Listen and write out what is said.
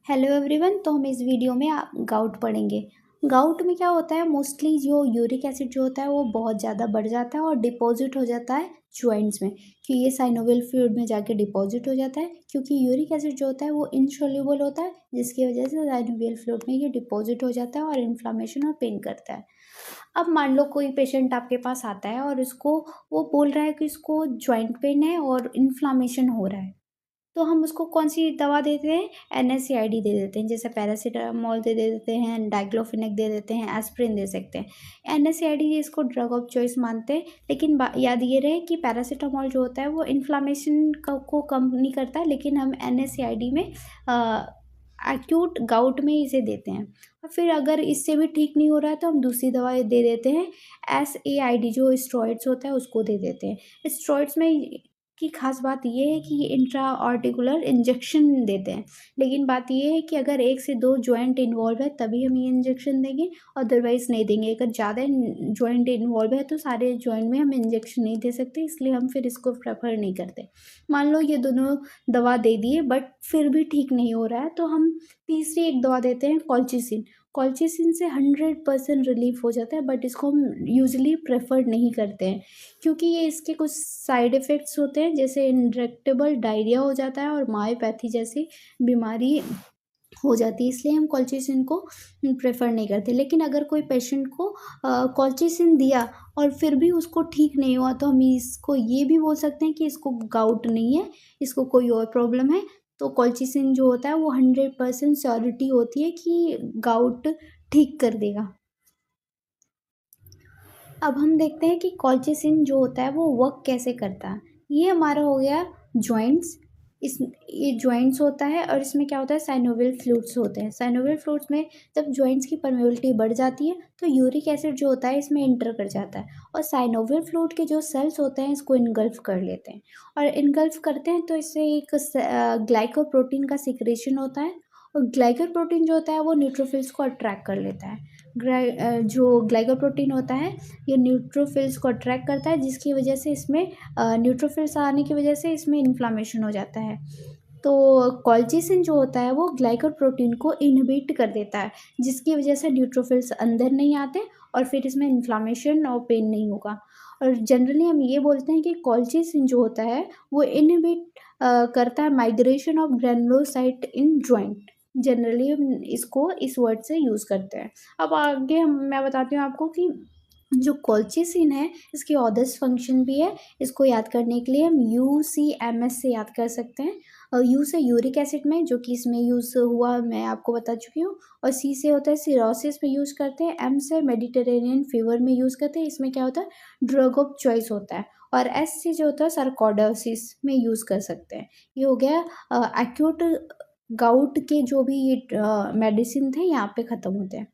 Hello everyone. तो हम इस वीडियो में गाउट पढ़ेंगे। गाउट में क्या होता है, मोस्टली जो यूरिक एसिड जो होता है वो बहुत ज़्यादा बढ़ जाता है और डिपॉजिट हो जाता है जॉइंट्स में, कि ये साइनोवियल फ्लूइड में जाके डिपॉजिट हो जाता है, क्योंकि यूरिक एसिड जो होता है वो इनसोल्यूबल होता है, जिसकी वजह से साइनोवियल फ्लूइड में ये डिपॉजिट हो जाता है और इन्फ्लामेशन और पेन करता है। अब मान लो कोई पेशेंट आपके पास आता है और इसको वो बोल रहा है कि इसको जॉइंट पेन है और इन्फ्लामेशन हो रहा है, तो हम उसको कौन-सी दवा देते हैं, एनएसएआईडी दे देते हैं। जैसे पैरासिटामोल दे देते हैं, डाइक्लोफिनेक दे देते हैं, एस्पिरिन दे सकते हैं। एनएसएआईडी इसको ड्रग ऑफ चॉइस मानते हैं, लेकिन याद ये रहे कि पैरासिटामोल जो होता है वो इन्फ्लामेशन को कम नहीं करता, लेकिन हम एनएसएआईडी में एक्यूट गाउट में इसे देते हैं। और फिर अगर इससे भी ठीक नहीं हो रहा है तो हम दूसरी दवा दे देते हैं, एसएआईडी जो स्टेरॉइड्स होता है उसको दे देते हैं। स्टेरॉइड्स में की खास बात ये है कि ये इंट्रा आर्टिकुलर इंजेक्शन देते हैं, लेकिन बात ये है कि अगर 1 से 2 जॉइंट इन्वॉल्व है तभी हम ये इंजेक्शन देंगे, अदरवाइज़ नहीं देंगे। अगर ज़्यादा जॉइंट इन्वॉल्व है तो सारे जॉइंट में हम इंजेक्शन नहीं दे सकते, इसलिए हम फिर इसको प्रेफर नहीं करते। मान लो ये दोनों दवा दे दिए बट फिर भी ठीक नहीं हो रहा है, तो हम तीसरी एक दवा देते हैं, कॉल्चिसिन। कॉल्चिसिन से 100% रिलीफ हो जाता है, बट इसको हम यूजुअली प्रेफर नहीं करते हैं, क्योंकि ये इसके कुछ साइड इफ़ेक्ट्स होते हैं, जैसे इंजेक्टेबल डायरिया हो जाता है और मायोपैथी जैसी बीमारी हो जाती है, इसलिए हम कॉल्चिसिन को प्रेफर नहीं करते। लेकिन अगर कोई पेशेंट को कॉल्चिसिन दिया और फिर भी उसको ठीक नहीं हुआ, तो हम इसको ये भी बोल सकते हैं कि इसको गाउट नहीं है, इसको कोई और प्रॉब्लम है। तो कॉल्चिसिन जो होता है वो 100% श्योरिटी होती है कि गाउट ठीक कर देगा। अब हम देखते हैं कि कॉल्चिसिन जो होता है वो वर्क कैसे करता है। ये हमारा हो गया जॉइंट्स। इस ये जॉइंट्स होता है और इसमें क्या होता है, साइनोवियल फ्लूइड्स होते हैं। साइनोवियल फ्लूइड्स में जब जॉइंट्स की परमेबिलिटी बढ़ जाती है तो यूरिक एसिड जो होता है इसमें इंटर कर जाता है और साइनोवियल फ्लूइड के जो सेल्स होते हैं इसको इनगल्फ कर लेते हैं। और इनगल्फ करते हैं तो इससे एक ग्लाइकोप्रोटीन का सिक्रेशन होता है, और ग्लाइकोप्रोटीन जो होता है वो न्यूट्रोफिल्स को अट्रैक्ट कर लेता है। जो ग्लाइकोप्रोटीन होता है ये न्यूट्रोफिल्स को अट्रैक्ट करता है, जिसकी वजह से इसमें न्यूट्रोफिल्स आने की वजह से इसमें इन्फ्लामेशन हो जाता है। तो कॉल्चिसिन जो होता है वो ग्लाइकोप्रोटीन को इनहिबिट कर देता है, जिसकी वजह से न्यूट्रोफिल्स अंदर नहीं आते और फिर इसमें इन्फ्लामेशन और पेन नहीं होगा। और जनरली हम ये बोलते हैं कि कॉल्चिसिन जो होता है वो इनहिबिट करता है migration of granulocyte in joint. Generally हम इसको इस वर्ड से यूज़ करते हैं। अब आगे मैं बताती हूँ आपको कि जो कॉल्चिसिन है इसकी ऑदर्स फंक्शन भी है। इसको याद करने के लिए हम यूसीएमएस से याद कर सकते हैं। यू से यूरिक एसिड में, जो कि इसमें यूज़ हुआ मैं आपको बता चुकी हूँ, और सी से होता है सिरोसिस में यूज़ करते हैं, एम से मेडिटेरेनियन फीवर में यूज़ करते हैं, इसमें क्या होता है, ड्रग ऑफ चॉइस होता है, और एस से जो होता है सार्कोइडोसिस में यूज़ कर सकते हैं। ये हो गया एक्यूट गाउट के जो भी मेडिसिन थे यहाँ पे ख़त्म होते हैं।